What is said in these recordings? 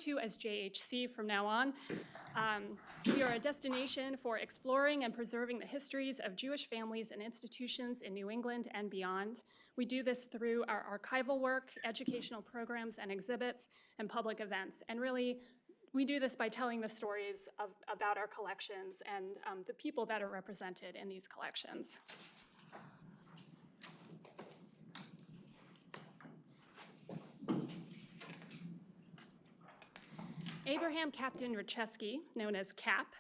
to as JHC from now on. We are a destination for exploring and preserving the histories of Jewish families and institutions in New England and beyond. We do this through our archival work, educational programs and exhibits, and public events. And really, we do this by telling the stories about our collections and the people that are represented in these collections. Abraham Captain Ratshesky, known as Cap,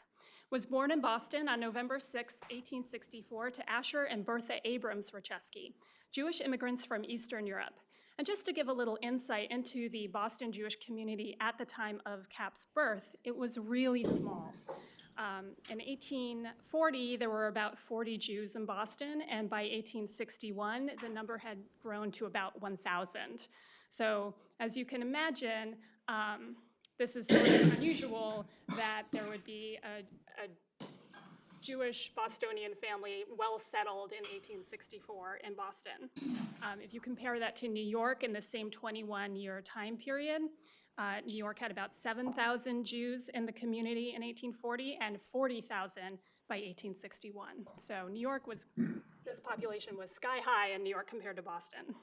was born in Boston on November 6, 1864, to Asher and Bertha Abrams Ratshesky, Jewish immigrants from Eastern Europe. And just to give a little insight into the Boston Jewish community at the time of Cap's birth, it was really small. In 1840, there were about 40 Jews in Boston, and by 1861, the number had grown to about 1,000. So as you can imagine, this is sort of unusual that there would be a Jewish Bostonian family well settled in 1864 in Boston. If you compare that to New York in the same 21-year time period, New York had about 7,000 Jews in the community in 1840 and 40,000 by 1861. So New York this population was sky high in New York compared to Boston.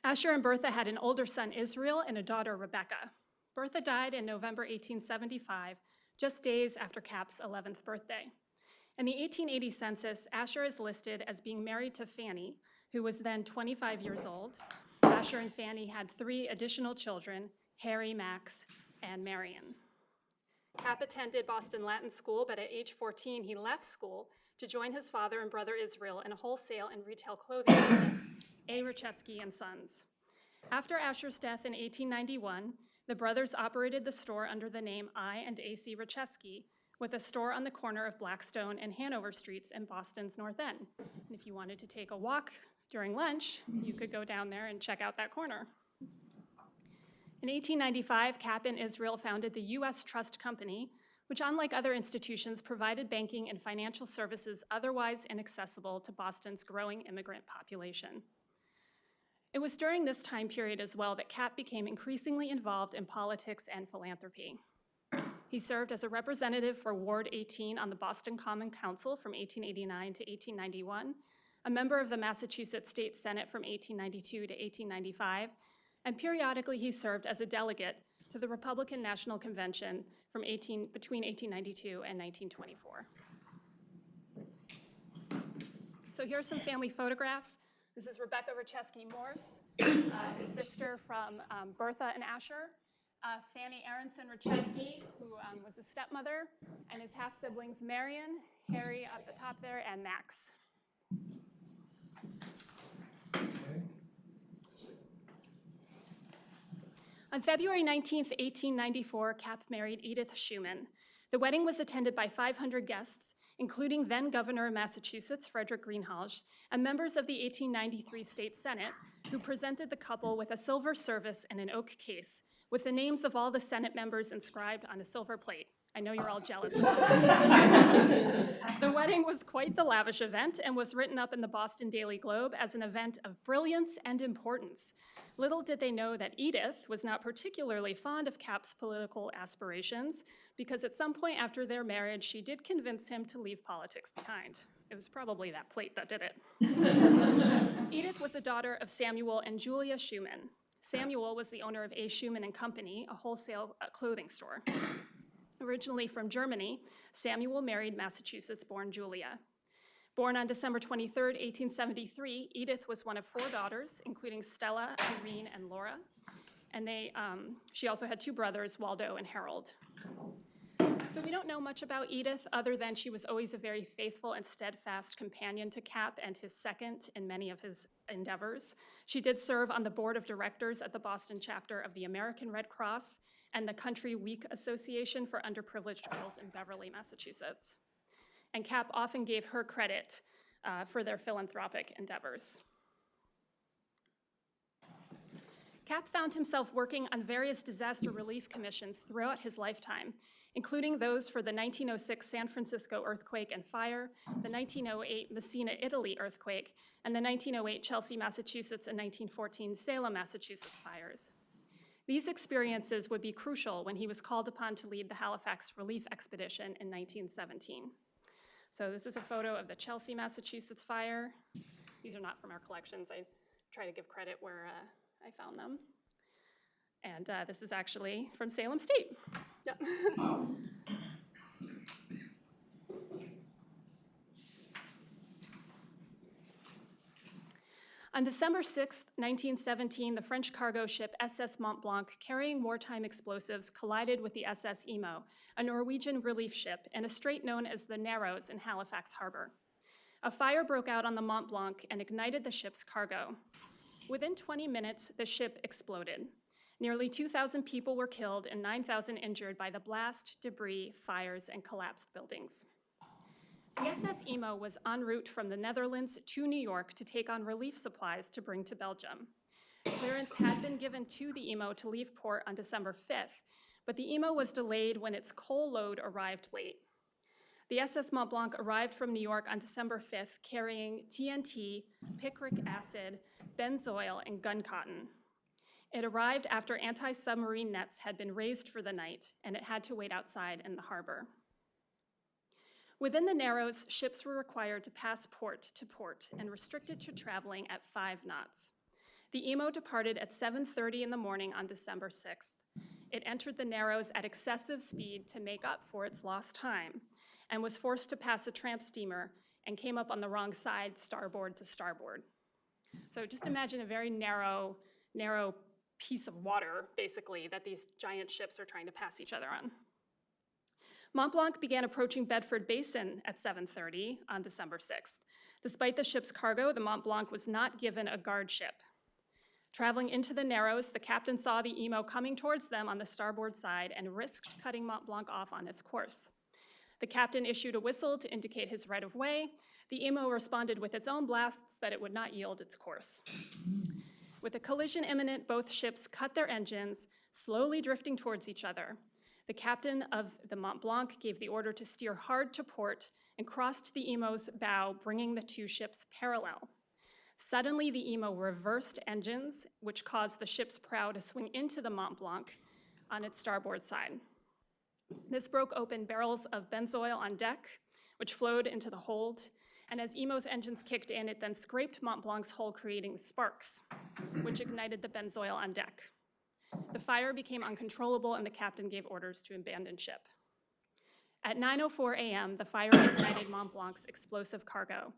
Asher and Bertha had an older son, Israel, and a daughter, Rebecca. Bertha died in November 1875, just days after Cap's 11th birthday. In the 1880 census, Asher is listed as being married to Fanny, who was then 25 years old. Asher and Fanny had 3 additional children, Harry, Max, and Marion. Cap attended Boston Latin School, but at age 14, he left school to join his father and brother Israel in a wholesale and retail clothing business, A. Ratshesky and Sons. After Asher's death in 1891, the brothers operated the store under the name I and A.C. Ratshesky, with a store on the corner of Blackstone and Hanover Streets in Boston's North End. And if you wanted to take a walk during lunch, you could go down there and check out that corner. In 1895, Cap and Israel founded the U.S. Trust Company, which, unlike other institutions, provided banking and financial services otherwise inaccessible to Boston's growing immigrant population. It was during this time period as well that Cap became increasingly involved in politics and philanthropy. He served as a representative for Ward 18 on the Boston Common Council from 1889 to 1891, a member of the Massachusetts State Senate from 1892 to 1895, and periodically he served as a delegate to the Republican National Convention between 1892 and 1924. So here are some family photographs. This is Rebecca Ratshesky Morse, his sister from Bertha and Asher, Fanny Aronson Ratshesky, who was a stepmother, and his half-siblings Marion, Harry up the top there, and Max. On February 19, 1894, Cap married Edith Schumann. The wedding was attended by 500 guests, including then-Governor of Massachusetts, Frederick Greenhalgh, and members of the 1893 State Senate, who presented the couple with a silver service and an oak case, with the names of all the Senate members inscribed on a silver plate. I know you're all jealous of that. The wedding was quite the lavish event and was written up in the Boston Daily Globe as an event of brilliance and importance. Little did they know that Edith was not particularly fond of Cap's political aspirations, because at some point after their marriage, she did convince him to leave politics behind. It was probably that plate that did it. Edith was a daughter of Samuel and Julia Schumann. Samuel was the owner of A. Schumann and Company, a wholesale clothing store. Originally from Germany, Samuel married Massachusetts-born Julia. Born on December 23, 1873, Edith was one of 4 daughters, including Stella, Irene, and Laura. And she also had 2 brothers, Waldo and Harold. So we don't know much about Edith other than she was always a very faithful and steadfast companion to Cap and his second in many of his endeavors. She did serve on the board of directors at the Boston chapter of the American Red Cross and the Country Week Association for Underprivileged Girls in Beverly, Massachusetts. And Cap often gave her credit for their philanthropic endeavors. Cap found himself working on various disaster relief commissions throughout his lifetime, including those for the 1906 San Francisco earthquake and fire, the 1908 Messina, Italy earthquake, and the 1908 Chelsea, Massachusetts, and 1914 Salem, Massachusetts fires. These experiences would be crucial when he was called upon to lead the Halifax Relief Expedition in 1917. So this is a photo of the Chelsea, Massachusetts fire. These are not from our collections. I try to give credit where I found them. And this is actually from Salem State. Yeah. On December 6, 1917, the French cargo ship SS Mont Blanc, carrying wartime explosives, collided with the SS Imo, a Norwegian relief ship, in a strait known as the Narrows in Halifax Harbor. A fire broke out on the Mont Blanc and ignited the ship's cargo. Within 20 minutes, the ship exploded. Nearly 2,000 people were killed and 9,000 injured by the blast, debris, fires, and collapsed buildings. The SS Imo was en route from the Netherlands to New York to take on relief supplies to bring to Belgium. Clearance had been given to the Imo to leave port on December 5th, but the Imo was delayed when its coal load arrived late. The SS Mont Blanc arrived from New York on December 5th carrying TNT, picric acid, benzoyl, and gun cotton. It arrived after anti-submarine nets had been raised for the night, and it had to wait outside in the harbor. Within the Narrows, ships were required to pass port to port and restricted to traveling at 5 knots. The Imo departed at 7:30 in the morning on December 6th. It entered the Narrows at excessive speed to make up for its lost time and was forced to pass a tramp steamer and came up on the wrong side, starboard to starboard. So just imagine a very narrow piece of water, basically, that these giant ships are trying to pass each other on. Mont Blanc began approaching Bedford Basin at 7:30 on December 6th. Despite the ship's cargo, the Mont Blanc was not given a guard ship. Traveling into the Narrows, the captain saw the Imo coming towards them on the starboard side and risked cutting Mont Blanc off on its course. The captain issued a whistle to indicate his right of way. The Imo responded with its own blasts that it would not yield its course. With a collision imminent, both ships cut their engines, slowly drifting towards each other. The captain of the Mont Blanc gave the order to steer hard to port and crossed the Imo's bow, bringing the two ships parallel. Suddenly, the Imo reversed engines, which caused the ship's prow to swing into the Mont Blanc on its starboard side. This broke open barrels of benzoyl on deck, which flowed into the hold, and as Imo's engines kicked in, it then scraped Mont Blanc's hull, creating sparks, which ignited the benzoyl on deck. The fire became uncontrollable, and the captain gave orders to abandon ship. At 9:04 a.m., the fire ignited Mont Blanc's explosive cargo.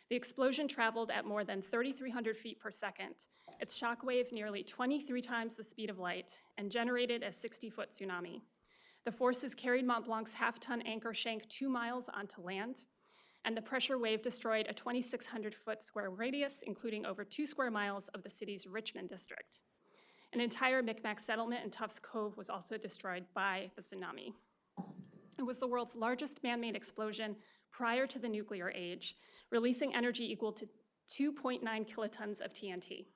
The explosion traveled at more than 3,300 feet per second, its shockwave nearly 23 times the speed of light, and generated a 60-foot tsunami. The forces carried Mont Blanc's half-ton anchor shank 2 miles onto land, and the pressure wave destroyed a 2,600-foot square radius, including over 2 square miles of the city's Richmond district. An entire Micmac settlement in Tufts Cove was also destroyed by the tsunami. It was the world's largest man-made explosion prior to the nuclear age, releasing energy equal to 2.9 kilotons of TNT.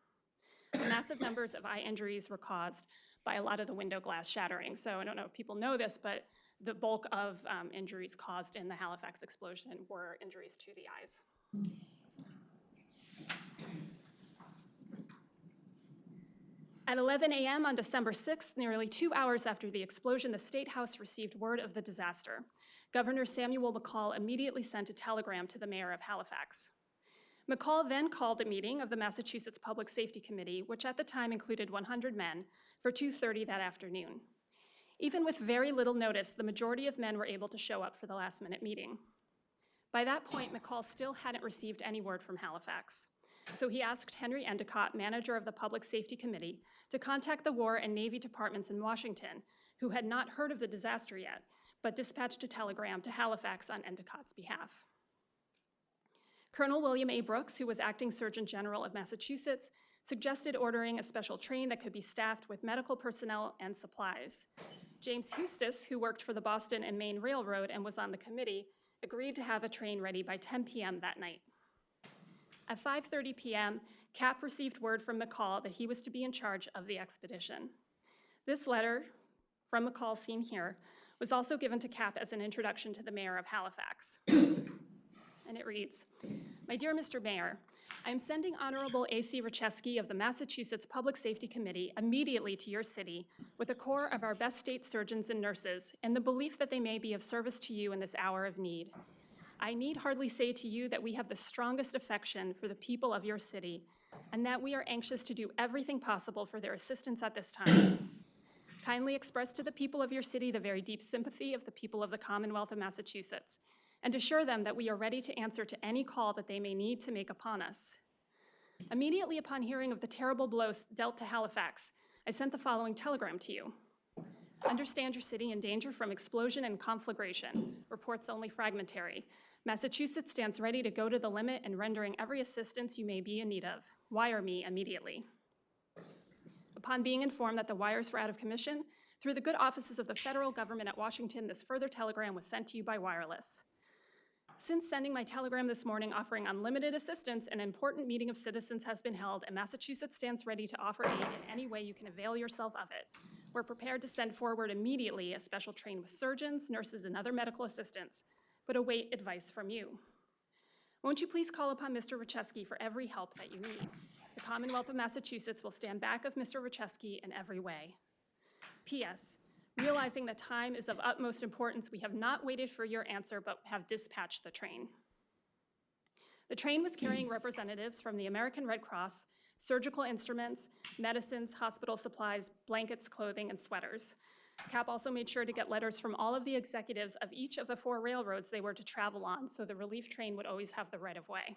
Massive numbers of eye injuries were caused by a lot of the window glass shattering. So I don't know if people know this, but the bulk of injuries caused in the Halifax explosion were injuries to the eyes. At 11 a.m. on December 6th, nearly 2 hours after the explosion, the State House received word of the disaster. Governor Samuel McCall immediately sent a telegram to the mayor of Halifax. McCall then called a meeting of the Massachusetts Public Safety Committee, which at the time included 100 men, for 2:30 that afternoon. Even with very little notice, the majority of men were able to show up for the last-minute meeting. By that point, McCall still hadn't received any word from Halifax. So he asked Henry Endicott, manager of the Public Safety Committee, to contact the War and Navy departments in Washington, who had not heard of the disaster yet, but dispatched a telegram to Halifax on Endicott's behalf. Colonel William A. Brooks, who was acting Surgeon General of Massachusetts, suggested ordering a special train that could be staffed with medical personnel and supplies. James Eustis, who worked for the Boston and Maine Railroad and was on the committee, agreed to have a train ready by 10 p.m. that night. At 5:30 p.m., Cap received word from McCall that he was to be in charge of the expedition. This letter from McCall, seen here, was also given to Cap as an introduction to the mayor of Halifax. And it reads, My dear Mr. Mayor, I am sending Honorable A.C. Ratshesky of the Massachusetts Public Safety Committee immediately to your city with a corps of our best state surgeons and nurses in the belief that they may be of service to you in this hour of need. I need hardly say to you that we have the strongest affection for the people of your city and that we are anxious to do everything possible for their assistance at this time. Kindly express to the people of your city the very deep sympathy of the people of the Commonwealth of Massachusetts, and assure them that we are ready to answer to any call that they may need to make upon us. Immediately upon hearing of the terrible blows dealt to Halifax, I sent the following telegram to you. Understand your city in danger from explosion and conflagration. Reports only fragmentary. Massachusetts stands ready to go to the limit in rendering every assistance you may be in need of. Wire me immediately. Upon being informed that the wires were out of commission, through the good offices of the federal government at Washington, this further telegram was sent to you by wireless. Since sending my telegram this morning offering unlimited assistance, an important meeting of citizens has been held, and Massachusetts stands ready to offer aid in any way you can avail yourself of it. We're prepared to send forward immediately a special train with surgeons, nurses, and other medical assistants, but await advice from you. Won't you please call upon Mr. Ratshesky for every help that you need? The Commonwealth of Massachusetts will stand back of Mr. Ratshesky in every way. P.S. Realizing that time is of utmost importance, we have not waited for your answer, but have dispatched the train. The train was carrying representatives from the American Red Cross, surgical instruments, medicines, hospital supplies, blankets, clothing, and sweaters. CAP also made sure to get letters from all of the executives of each of the 4 railroads they were to travel on, so the relief train would always have the right of way.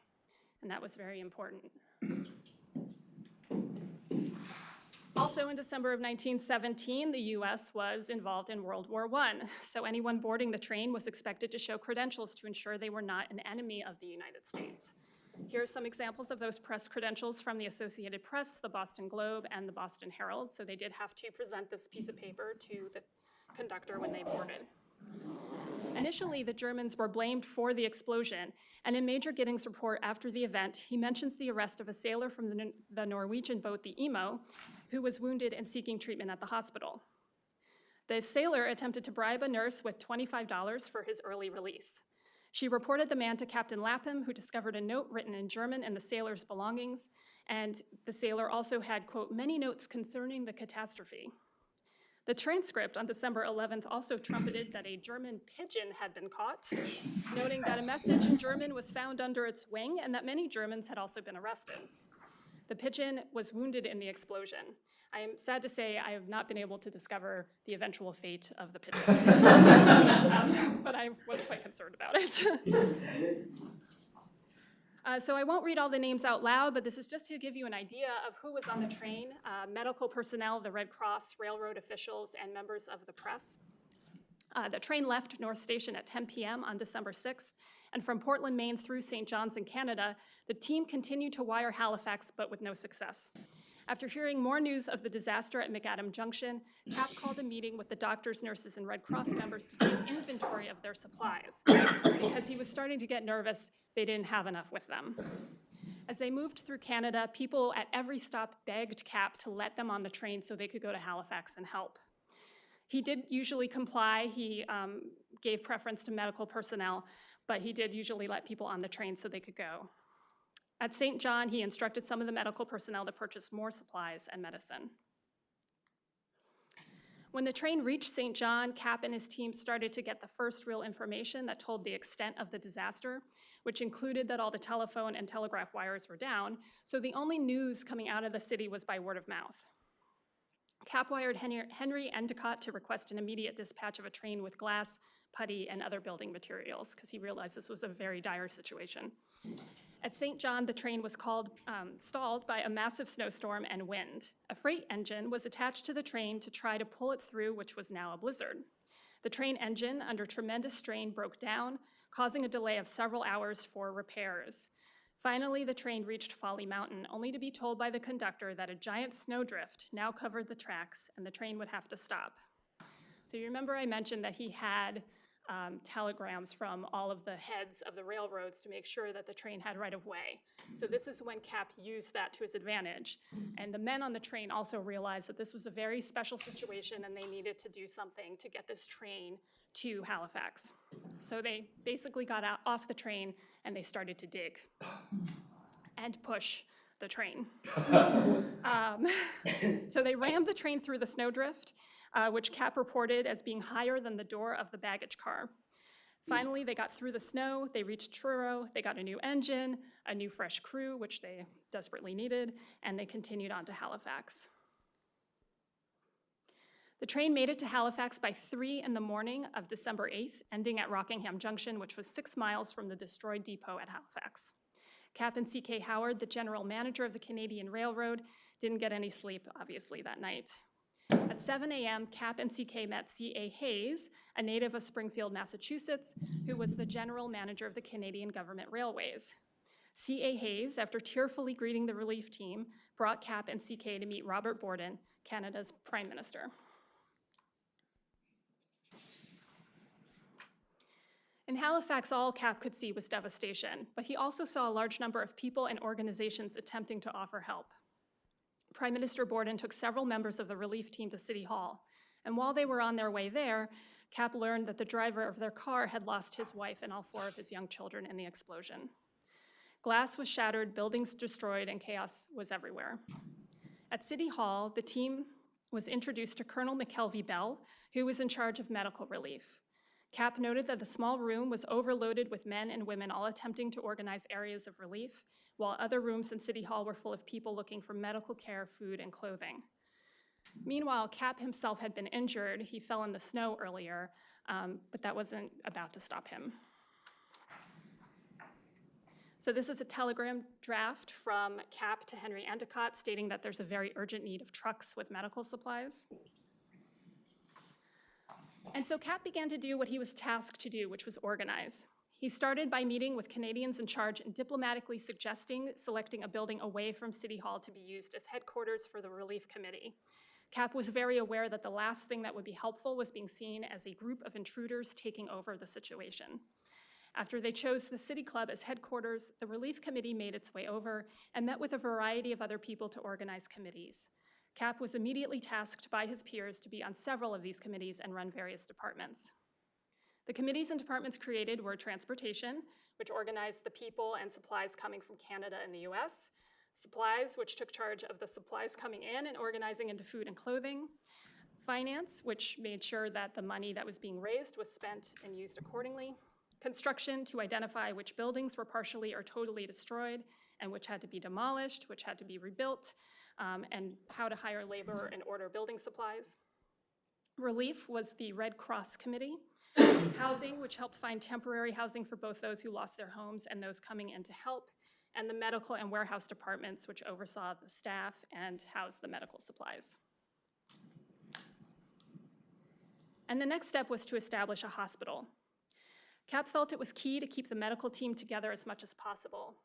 And that was very important. Also in December of 1917, the US was involved in World War I, so anyone boarding the train was expected to show credentials to ensure they were not an enemy of the United States. Here are some examples of those press credentials from the Associated Press, the Boston Globe, and the Boston Herald, so they did have to present this piece of paper to the conductor when they boarded. Initially, the Germans were blamed for the explosion, and in Major Giddings' report after the event, he mentions the arrest of a sailor from the Norwegian boat, the Emo, who was wounded and seeking treatment at the hospital. The sailor attempted to bribe a nurse with $25 for his early release. She reported the man to Captain Lapham, who discovered a note written in German in the sailor's belongings, and the sailor also had, quote, many notes concerning the catastrophe. The transcript on December 11th also trumpeted that a German pigeon had been caught, noting that a message in German was found under its wing and that many Germans had also been arrested. The pigeon was wounded in the explosion. I am sad to say I have not been able to discover the eventual fate of the pigeon, but I was quite concerned about it. So I won't read all the names out loud, but this is just to give you an idea of who was on the train, medical personnel, the Red Cross, railroad officials, and members of the press. The train left North Station at 10 p.m. on December 6th, and from Portland, Maine through St. John's in Canada, the team continued to wire Halifax, but with no success. After hearing more news of the disaster at McAdam Junction, CAP called a meeting with the doctors, nurses, and Red Cross members to take inventory of their supplies, because he was starting to get nervous they didn't have enough with them. As they moved through Canada, people at every stop begged CAP to let them on the train so they could go to Halifax and help. He did usually comply. He gave preference to medical personnel, but he did usually let people on the train so they could go. At St. John, he instructed some of the medical personnel to purchase more supplies and medicine. When the train reached St. John, CAP and his team started to get the first real information that told the extent of the disaster, which included that all the telephone and telegraph wires were down, so the only news coming out of the city was by word of mouth. CAP wired Henry Endicott to request an immediate dispatch of a train with glass, putty, and other building materials, because he realized this was a very dire situation. At St. John, the train was stalled by a massive snowstorm and wind. A freight engine was attached to the train to try to pull it through, which was now a blizzard. The train engine, under tremendous strain, broke down, causing a delay of several hours for repairs. Finally, the train reached Folly Mountain, only to be told by the conductor that a giant snowdrift now covered the tracks and the train would have to stop. So you remember I mentioned that he had telegrams from all of the heads of the railroads to make sure that the train had right of way. So this is when Cap used that to his advantage. And the men on the train also realized that this was a very special situation and they needed to do something to get this train to Halifax. So they basically got off the train and they started to dig and push the train. So they rammed the train through the snowdrift, which Cap reported as being higher than the door of the baggage car. Finally, they got through the snow, they reached Truro, they got a new engine, a new fresh crew, which they desperately needed, and they continued on to Halifax. The train made it to Halifax by 3 in the morning of December 8th, ending at Rockingham Junction, which was 6 miles from the destroyed depot at Halifax. Cap and C.K. Howard, the general manager of the Canadian Railroad, didn't get any sleep, obviously, that night. At 7 a.m., Cap and C.K. met C.A. Hayes, a native of Springfield, Massachusetts, who was the general manager of the Canadian Government Railways. C.A. Hayes, after tearfully greeting the relief team, brought Cap and C.K. to meet Robert Borden, Canada's Prime Minister. In Halifax, all Cap could see was devastation, but he also saw a large number of people and organizations attempting to offer help. Prime Minister Borden took several members of the relief team to City Hall, and while they were on their way there, Cap learned that the driver of their car had lost his wife and all 4 of his young children in the explosion. Glass was shattered, buildings destroyed, and chaos was everywhere. At City Hall, the team was introduced to Colonel McKelvey Bell, who was in charge of medical relief. Cap noted that the small room was overloaded with men and women all attempting to organize areas of relief, while other rooms in City Hall were full of people looking for medical care, food, and clothing. Meanwhile, Cap himself had been injured. He fell in the snow earlier, but that wasn't about to stop him. So this is a telegram draft from Cap to Henry Endicott stating that there's a very urgent need of trucks with medical supplies. And so Cap began to do what he was tasked to do, which was organize. He started by meeting with Canadians in charge and diplomatically selecting a building away from City Hall to be used as headquarters for the Relief Committee. Cap was very aware that the last thing that would be helpful was being seen as a group of intruders taking over the situation. After they chose the City Club as headquarters, the Relief Committee made its way over and met with a variety of other people to organize committees. Cap was immediately tasked by his peers to be on several of these committees and run various departments. The committees and departments created were Transportation, which organized the people and supplies coming from Canada and the US, Supplies, which took charge of the supplies coming in and organizing into food and clothing, Finance, which made sure that the money that was being raised was spent and used accordingly, Construction, to identify which buildings were partially or totally destroyed and which had to be demolished, which had to be rebuilt, and how to hire labor and order building supplies. Relief was the Red Cross Committee. Housing, which helped find temporary housing for both those who lost their homes and those coming in to help, and the medical and warehouse departments, which oversaw the staff and housed the medical supplies. And the next step was to establish a hospital. Cap felt it was key to keep the medical team together as much as possible.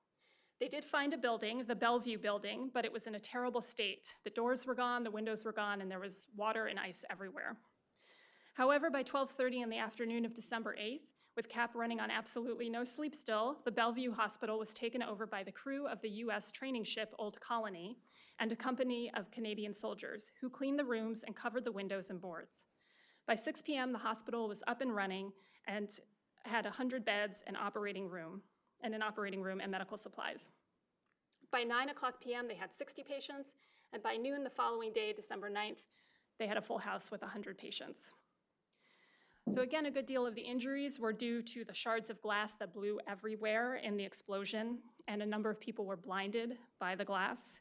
They did find a building, the Bellevue building, but it was in a terrible state. The doors were gone, the windows were gone, and there was water and ice everywhere. However, by 12:30 in the afternoon of December 8th, with Cap running on absolutely no sleep still, the Bellevue Hospital was taken over by the crew of the US training ship Old Colony and a company of Canadian soldiers who cleaned the rooms and covered the windows and boards. By 6 p.m., the hospital was up and running and had 100 beds, an operating room and medical supplies. By 9 o'clock p.m., they had 60 patients, and by noon the following day, December 9th, they had a full house with 100 patients. So again, a good deal of the injuries were due to the shards of glass that blew everywhere in the explosion, and a number of people were blinded by the glass.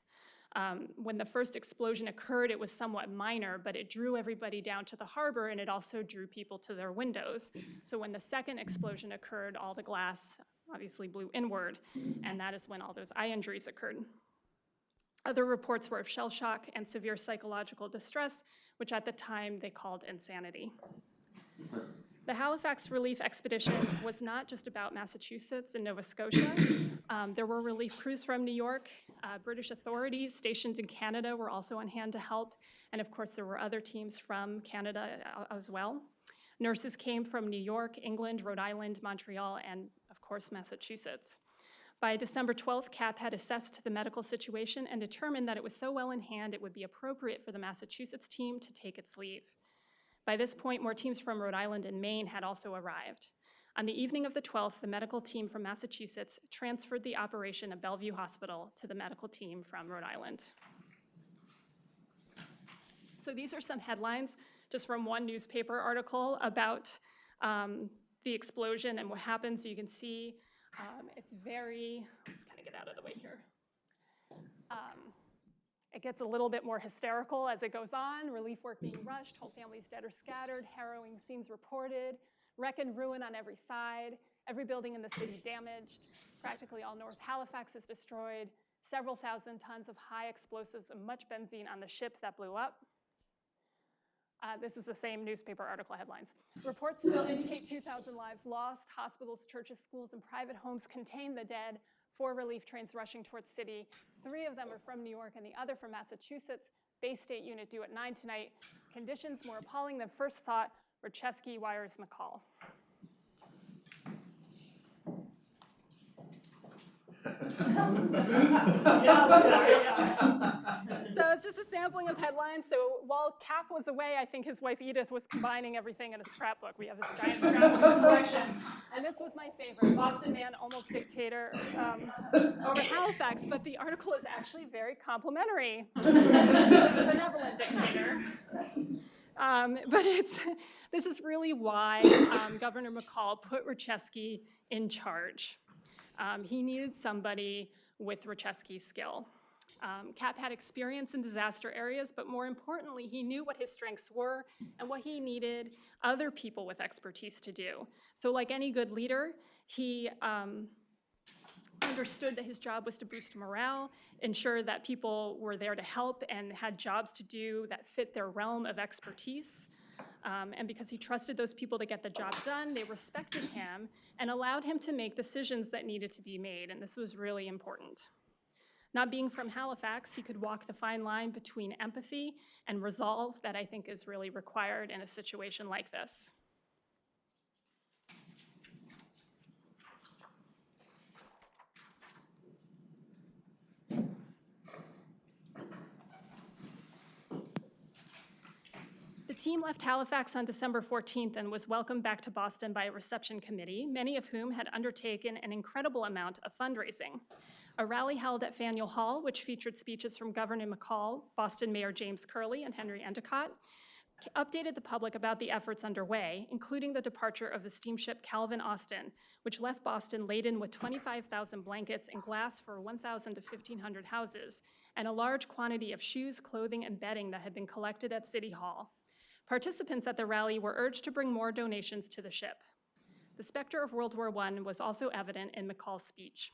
When the first explosion occurred, it was somewhat minor, but it drew everybody down to the harbor, and it also drew people to their windows. So when the second explosion occurred, all the glass obviously blew inward, and that is when all those eye injuries occurred. Other reports were of shell shock and severe psychological distress, which at the time they called insanity. The Halifax Relief Expedition was not just about Massachusetts and Nova Scotia. There were relief crews from New York. British authorities stationed in Canada were also on hand to help. And of course, there were other teams from Canada as well. Nurses came from New York, England, Rhode Island, Montreal, and of course, Massachusetts. By December 12th, CAP had assessed the medical situation and determined that it was so well in hand it would be appropriate for the Massachusetts team to take its leave. By this point, more teams from Rhode Island and Maine had also arrived. On the evening of the 12th, the medical team from Massachusetts transferred the operation of Bellevue Hospital to the medical team from Rhode Island. So these are some headlines just from one newspaper article about the explosion and what happened. So you can see it's very, let's kind of get out of the way here. It gets a little bit more hysterical as it goes on. Relief work being rushed, whole families dead or scattered, harrowing scenes reported, wreck and ruin on every side, every building in the city damaged, practically all North Halifax is destroyed, several thousand tons of high explosives and much benzene on the ship that blew up. This is the same newspaper article headlines. Reports still indicate 2,000 lives lost. Hospitals, churches, schools, and private homes contain the dead. 4 relief trains rushing towards city. 3 of them are from New York and the other from Massachusetts. Bay State unit due at 9 tonight. Conditions more appalling than first thought. Ratshesky wires McCall. So it's just a sampling of headlines. So while Cap was away, I think his wife Edith was combining everything in a scrapbook. We have this giant scrapbook collection. And this was my favorite, Boston man, almost dictator over Halifax. But the article is actually very complimentary. He's a benevolent dictator. But this is really why Governor McCall put Ratshesky in charge. He needed somebody with Ratshesky's skill. Cap had experience in disaster areas, but more importantly, he knew what his strengths were and what he needed other people with expertise to do. So like any good leader, he understood that his job was to boost morale, ensure that people were there to help and had jobs to do that fit their realm of expertise. And because he trusted those people to get the job done, they respected him and allowed him to make decisions that needed to be made, and this was really important. Not being from Halifax, he could walk the fine line between empathy and resolve that I think is really required in a situation like this. The team left Halifax on December 14th and was welcomed back to Boston by a reception committee, many of whom had undertaken an incredible amount of fundraising. A rally held at Faneuil Hall, which featured speeches from Governor McCall, Boston Mayor James Curley, and Henry Endicott, updated the public about the efforts underway, including the departure of the steamship Calvin Austin, which left Boston laden with 25,000 blankets and glass for 1,000 to 1,500 houses, and a large quantity of shoes, clothing, and bedding that had been collected at City Hall. Participants at the rally were urged to bring more donations to the ship. The specter of World War I was also evident in McCall's speech.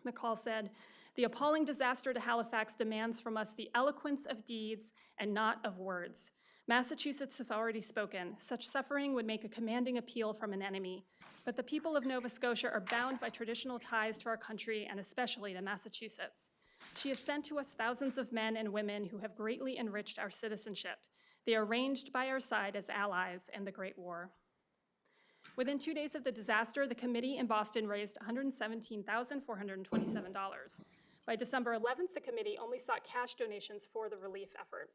McCall said, "The appalling disaster to Halifax demands from us the eloquence of deeds and not of words. Massachusetts has already spoken. Such suffering would make a commanding appeal from an enemy, but the people of Nova Scotia are bound by traditional ties to our country and especially to Massachusetts. She has sent to us thousands of men and women who have greatly enriched our citizenship. They are ranged by our side as allies in the Great War." Within 2 days of the disaster, the committee in Boston raised $117,427. By December 11th, the committee only sought cash donations for the relief effort.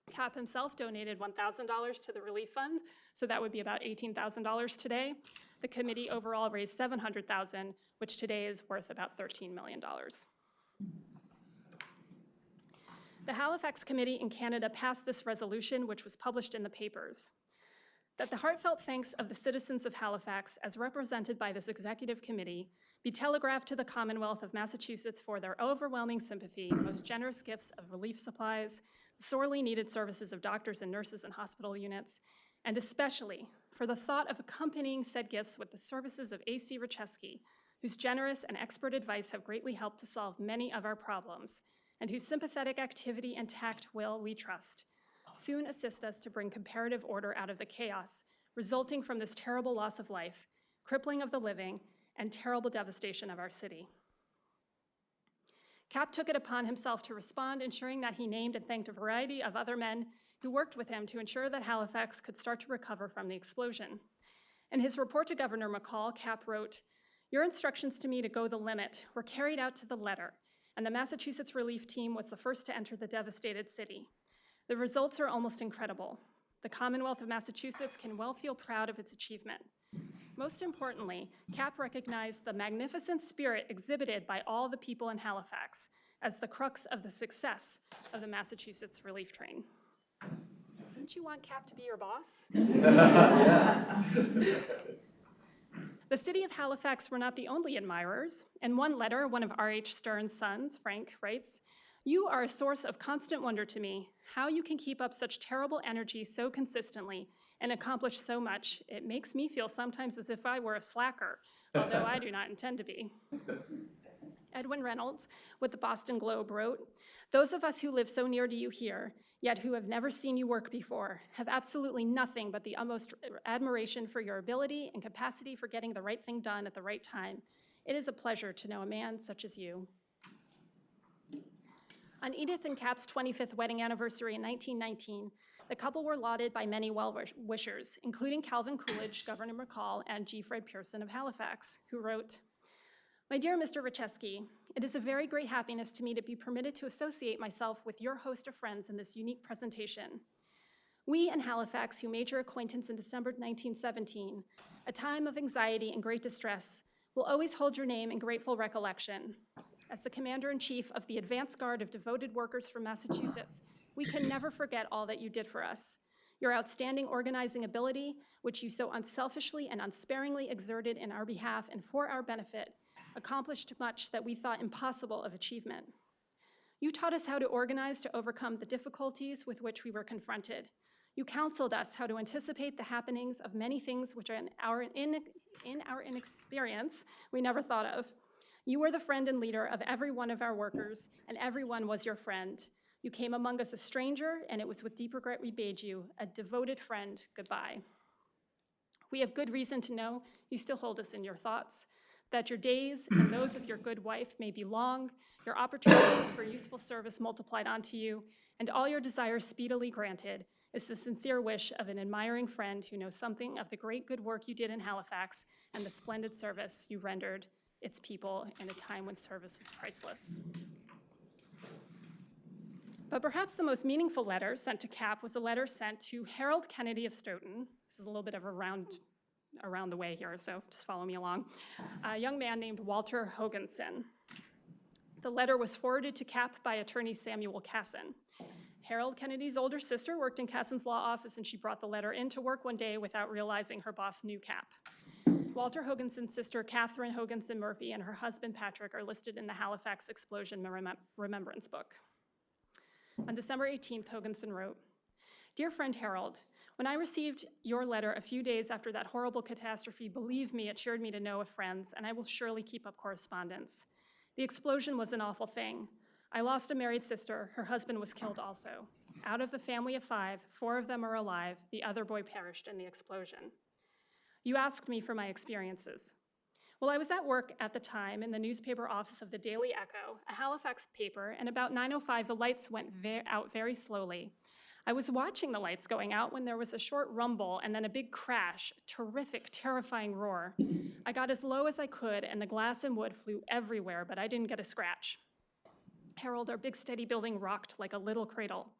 Cap himself donated $1,000 to the relief fund, so that would be about $18,000 today. The committee overall raised $700,000, which today is worth about $13 million. The Halifax Committee in Canada passed this resolution, which was published in the papers. That the heartfelt thanks of the citizens of Halifax, as represented by this executive committee, be telegraphed to the Commonwealth of Massachusetts for their overwhelming sympathy, most generous gifts of relief supplies, sorely needed services of doctors and nurses and hospital units, and especially for the thought of accompanying said gifts with the services of A.C. Ratshesky, whose generous and expert advice have greatly helped to solve many of our problems, and whose sympathetic activity and tact will, we trust, soon assist us to bring comparative order out of the chaos resulting from this terrible loss of life, crippling of the living, and terrible devastation of our city. Cap took it upon himself to respond, ensuring that he named and thanked a variety of other men who worked with him to ensure that Halifax could start to recover from the explosion. In his report to Governor McCall, Cap wrote, "Your instructions to me to go the limit were carried out to the letter, and the Massachusetts relief team was the first to enter the devastated city. The results are almost incredible. The Commonwealth of Massachusetts can well feel proud of its achievement. Most importantly, Cap recognized the magnificent spirit exhibited by all the people in Halifax as the crux of the success of the Massachusetts relief train." Wouldn't you want Cap to be your boss? The city of Halifax were not the only admirers. In one letter, one of R.H. Stern's sons, Frank, writes, "You are a source of constant wonder to me. How you can keep up such terrible energy so consistently and accomplish so much. It makes me feel sometimes as if I were a slacker, although I do not intend to be." Edwin Reynolds, with the Boston Globe, wrote, "Those of us who live so near to you here, yet who have never seen you work before, have absolutely nothing but the utmost admiration for your ability and capacity for getting the right thing done at the right time. It is a pleasure to know a man such as you." On Edith and Cap's 25th wedding anniversary in 1919, the couple were lauded by many well-wishers, including Calvin Coolidge, Governor McCall, and G. Fred Pearson of Halifax, who wrote, "My dear Mr. Ratshesky, it is a very great happiness to me to be permitted to associate myself with your host of friends in this unique presentation. We in Halifax, who made your acquaintance in December 1917, a time of anxiety and great distress, will always hold your name in grateful recollection. As the Commander-in-Chief of the advance guard of devoted workers from Massachusetts, we can never forget all that you did for us. Your outstanding organizing ability, which you so unselfishly and unsparingly exerted in our behalf and for our benefit, accomplished much that we thought impossible of achievement. You taught us how to organize to overcome the difficulties with which we were confronted. You counseled us how to anticipate the happenings of many things which in our inexperience we never thought of. You were the friend and leader of every one of our workers, and everyone was your friend. You came among us a stranger, and it was with deep regret we bade you, a devoted friend, goodbye. We have good reason to know you still hold us in your thoughts, that your days and those of your good wife may be long, your opportunities for useful service multiplied onto you, and all your desires speedily granted, is the sincere wish of an admiring friend who knows something of the great good work you did in Halifax and the splendid service you rendered its people in a time when service was priceless." But perhaps the most meaningful letter sent to Cap was a letter sent to Harold Kennedy of Stoughton. This is a little bit of a around the way here, so just follow me along. A young man named Walter Hoganson. The letter was forwarded to Cap by attorney Samuel Casson. Harold Kennedy's older sister worked in Casson's law office, and she brought the letter into work one day without realizing her boss knew Cap. Walter Hoganson's sister, Catherine Hoganson Murphy, and her husband, Patrick, are listed in the Halifax Explosion Remembrance Book. On December 18th, Hoganson wrote, "Dear friend Harold, when I received your letter a few days after that horrible catastrophe, believe me, it cheered me to know of friends, and I will surely keep up correspondence. The explosion was an awful thing. I lost a married sister. Her husband was killed also. Out of the family of 5, 4 of them are alive. The other boy perished in the explosion. You asked me for my experiences. Well, I was at work at the time in the newspaper office of the Daily Echo, a Halifax paper, and about 9:05 the lights went out very slowly. I was watching the lights going out when there was a short rumble and then a big crash, a terrific, terrifying roar. I got as low as I could and the glass and wood flew everywhere, but I didn't get a scratch. Harold, our big steady building rocked like a little cradle.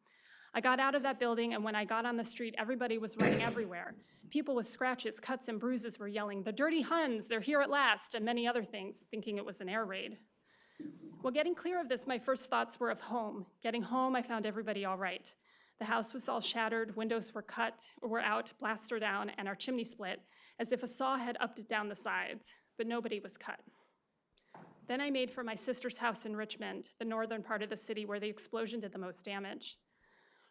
I got out of that building, and when I got on the street, everybody was running everywhere. People with scratches, cuts, and bruises were yelling, 'The dirty Huns, they're here at last,' and many other things, thinking it was an air raid. Well, getting clear of this, my first thoughts were of home. Getting home, I found everybody all right. The house was all shattered, windows were out, blaster down, and our chimney split, as if a saw had upped it down the sides, but nobody was cut. Then I made for my sister's house in Richmond, the northern part of the city where the explosion did the most damage.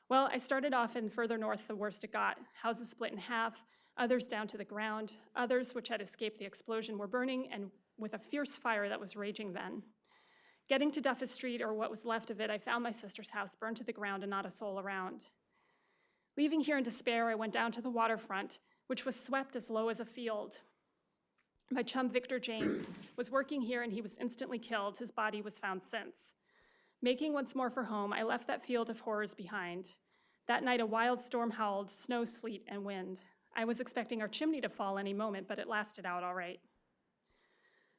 Well, I started off in further north the worst it got. Houses split in half, others down to the ground. Others, which had escaped the explosion, were burning and with a fierce fire that was raging then. Getting to Duffus Street, or what was left of it, I found my sister's house burned to the ground and not a soul around. Leaving here in despair, I went down to the waterfront, which was swept as low as a field. My chum, Victor James, was working here and he was instantly killed. His body was found since. Making once more for home, I left that field of horrors behind. That night, a wild storm howled, snow, sleet, and wind. I was expecting our chimney to fall any moment, but it lasted out all right.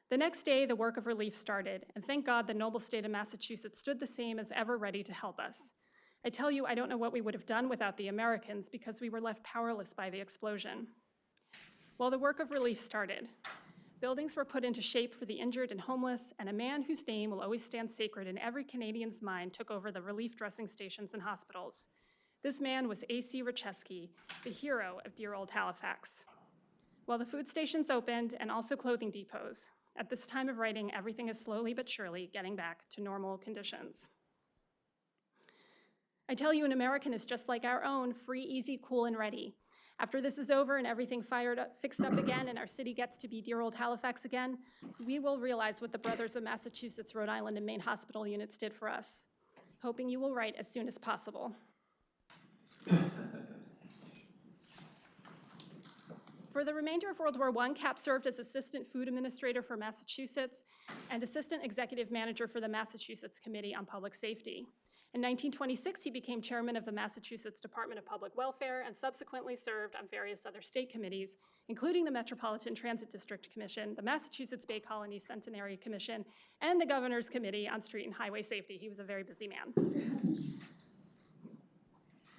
The next day, the work of relief started, and thank God the noble state of Massachusetts stood the same as ever, ready to help us. I tell you, I don't know what we would have done without the Americans because we were left powerless by the explosion. Well, the work of relief started. Buildings were put into shape for the injured and homeless, and a man whose name will always stand sacred in every Canadian's mind took over the relief dressing stations and hospitals. This man was A.C. Ratshesky, the hero of dear old Halifax. Well, the food stations opened and also clothing depots. At this time of writing, everything is slowly but surely getting back to normal conditions. I tell you, an American is just like our own, free, easy, cool, and ready. After this is over and everything fixed up again and our city gets to be dear old Halifax again, we will realize what the Brothers of Massachusetts, Rhode Island, and Maine hospital units did for us. Hoping you will write as soon as possible. For the remainder of World War I, Cap served as Assistant Food Administrator for Massachusetts and Assistant Executive Manager for the Massachusetts Committee on Public Safety. In 1926, he became chairman of the Massachusetts Department of Public Welfare and subsequently served on various other state committees, including the Metropolitan Transit District Commission, the Massachusetts Bay Colony Centenary Commission, and the Governor's Committee on Street and Highway Safety. He was a very busy man.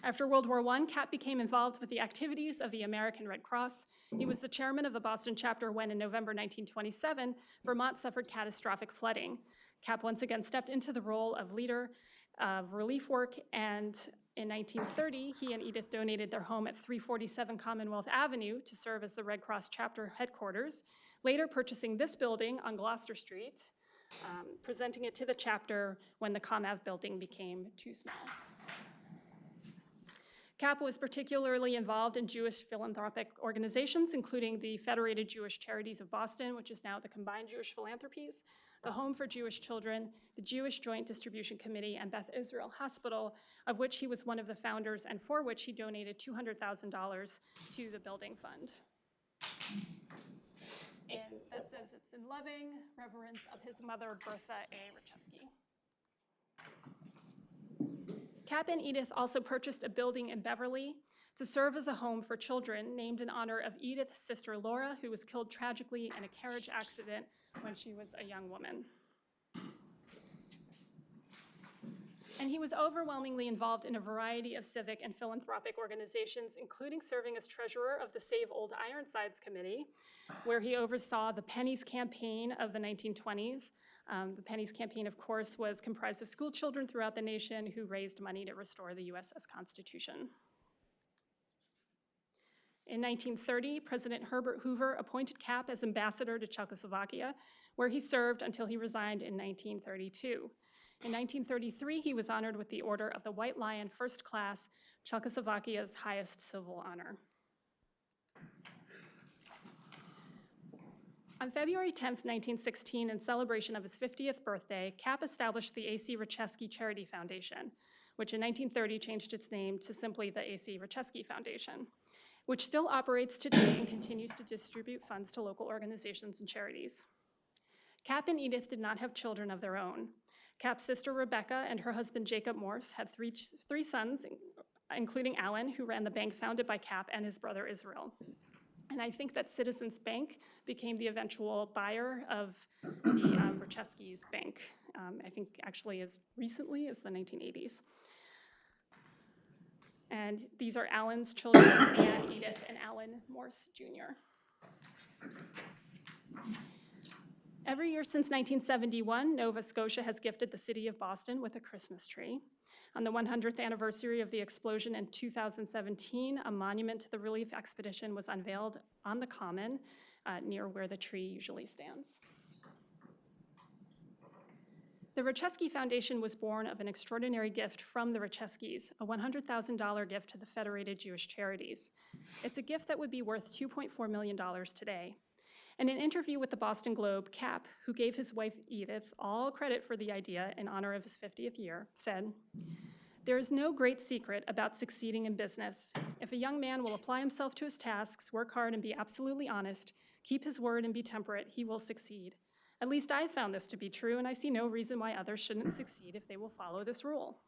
After World War I, Cap became involved with the activities of the American Red Cross. He was the chairman of the Boston chapter when, in November 1927, Vermont suffered catastrophic flooding. Cap once again stepped into the role of leader of relief work, and in 1930, he and Edith donated their home at 347 Commonwealth Avenue to serve as the Red Cross chapter headquarters, later purchasing this building on Gloucester Street, presenting it to the chapter when the ComAv building became too small. Cap was particularly involved in Jewish philanthropic organizations, including the Federated Jewish Charities of Boston, which is now the Combined Jewish Philanthropies, the Home for Jewish Children, the Jewish Joint Distribution Committee, and Beth Israel Hospital, of which he was one of the founders and for which he donated $200,000 to the building fund. And that says it's in loving reverence of his mother, Bertha A. Ratshesky. Cap and Edith also purchased a building in Beverly to serve as a home for children named in honor of Edith's sister Laura, who was killed tragically in a carriage accident when she was a young woman. And he was overwhelmingly involved in a variety of civic and philanthropic organizations, including serving as treasurer of the Save Old Ironsides Committee, where he oversaw the Pennies campaign of the 1920s. The Pennies campaign, of course, was comprised of school children throughout the nation who raised money to restore the USS Constitution. In 1930, President Herbert Hoover appointed Cap as ambassador to Czechoslovakia, where he served until he resigned in 1932. In 1933, he was honored with the Order of the White Lion First Class, Czechoslovakia's highest civil honor. On February 10, 1916, in celebration of his 50th birthday, Cap established the A.C. Ratshesky Charity Foundation, which in 1930 changed its name to simply the A.C. Ratshesky Foundation, which still operates today and continues to distribute funds to local organizations and charities. Cap and Edith did not have children of their own. Cap's sister Rebecca and her husband Jacob Morse had three sons, including Alan, who ran the bank founded by Cap and his brother Israel. And I think that Citizens Bank became the eventual buyer of the Ratshesky's bank, I think actually as recently as the 1980s. And these are Alan's children, Anne, Edith, and Alan Morse Jr. Every year since 1971, Nova Scotia has gifted the city of Boston with a Christmas tree. On the 100th anniversary of the explosion in 2017, a monument to the Relief Expedition was unveiled on the Common near where the tree usually stands. The Ratshesky Foundation was born of an extraordinary gift from the Ratsheskys, a $100,000 gift to the Federated Jewish Charities. It's a gift that would be worth $2.4 million today. In an interview with the Boston Globe, Cap, who gave his wife Edith all credit for the idea in honor of his 50th year, said, "There is no great secret about succeeding in business. If a young man will apply himself to his tasks, work hard and be absolutely honest, keep his word and be temperate, he will succeed. At least I found this to be true, and I see no reason why others shouldn't succeed if they will follow this rule."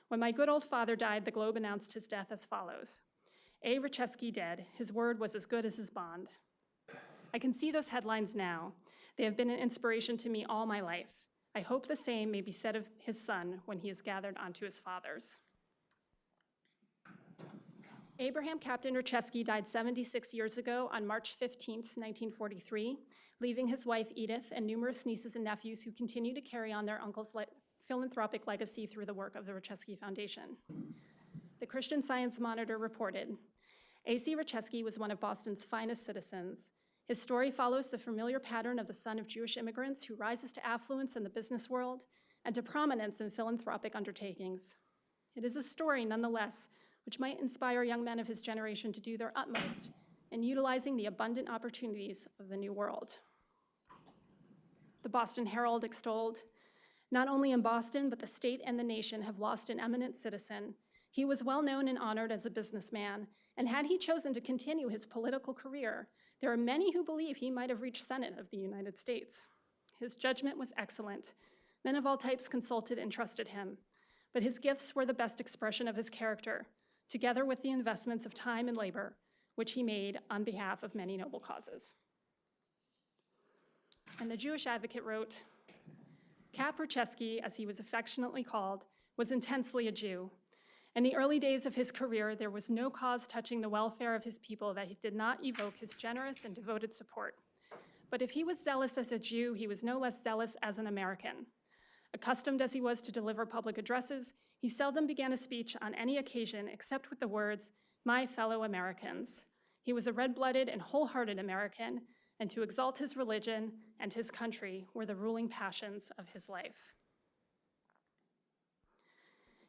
When my good old father died, the Globe announced his death as follows: A. Ratshesky dead. His word was as good as his bond. I can see those headlines now. They have been an inspiration to me all my life. I hope the same may be said of his son when he is gathered onto his fathers. Abraham Captain Ratshesky died 76 years ago on March 15th, 1943, leaving his wife Edith and numerous nieces and nephews who continue to carry on their uncle's philanthropic legacy through the work of the Ratshesky Foundation. The Christian Science Monitor reported, A.C. Ratshesky was one of Boston's finest citizens. His story follows the familiar pattern of the son of Jewish immigrants who rises to affluence in the business world and to prominence in philanthropic undertakings. It is a story, nonetheless, which might inspire young men of his generation to do their utmost in utilizing the abundant opportunities of the new world. The Boston Herald extolled, not only in Boston, but the state and the nation have lost an eminent citizen. He was well known and honored as a businessman, and had he chosen to continue his political career, there are many who believe he might have reached Senate of the United States. His judgment was excellent. Men of all types consulted and trusted him, but his gifts were the best expression of his character, together with the investments of time and labor, which he made on behalf of many noble causes. And the Jewish Advocate wrote, Cap Ratshesky, as he was affectionately called, was intensely a Jew. In the early days of his career, there was no cause touching the welfare of his people that did not evoke his generous and devoted support. But if he was zealous as a Jew, he was no less zealous as an American. Accustomed as he was to deliver public addresses, he seldom began a speech on any occasion except with the words, "My fellow Americans." He was a red-blooded and wholehearted American, and to exalt his religion and his country were the ruling passions of his life.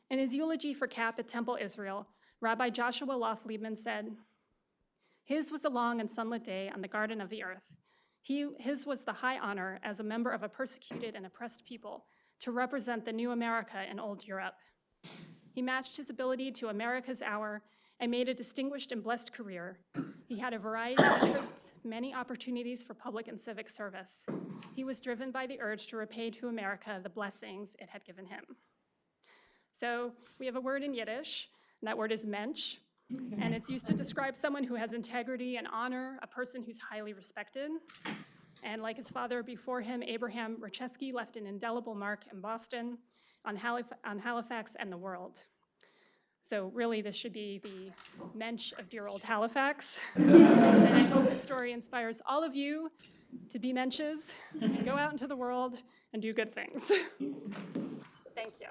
In his eulogy for Cap at Temple Israel, Rabbi Joshua Loth-Liebman said, "His was a long and sunlit day on the garden of the earth. His was the high honor as a member of a persecuted and oppressed people to represent the new America in old Europe. He matched his ability to America's hour and made a distinguished and blessed career. He had a variety of interests, many opportunities for public and civic service. He was driven by the urge to repay to America the blessings it had given him." So we have a word in Yiddish, and that word is mensch, and it's used to describe someone who has integrity and honor, a person who's highly respected. And like his father before him, Abraham Ratshesky left an indelible mark in Boston, on Halifax and the world. So really, this should be the mensch of dear old Halifax. And I hope this story inspires all of you to be mensches and go out into the world and do good things. Thank you.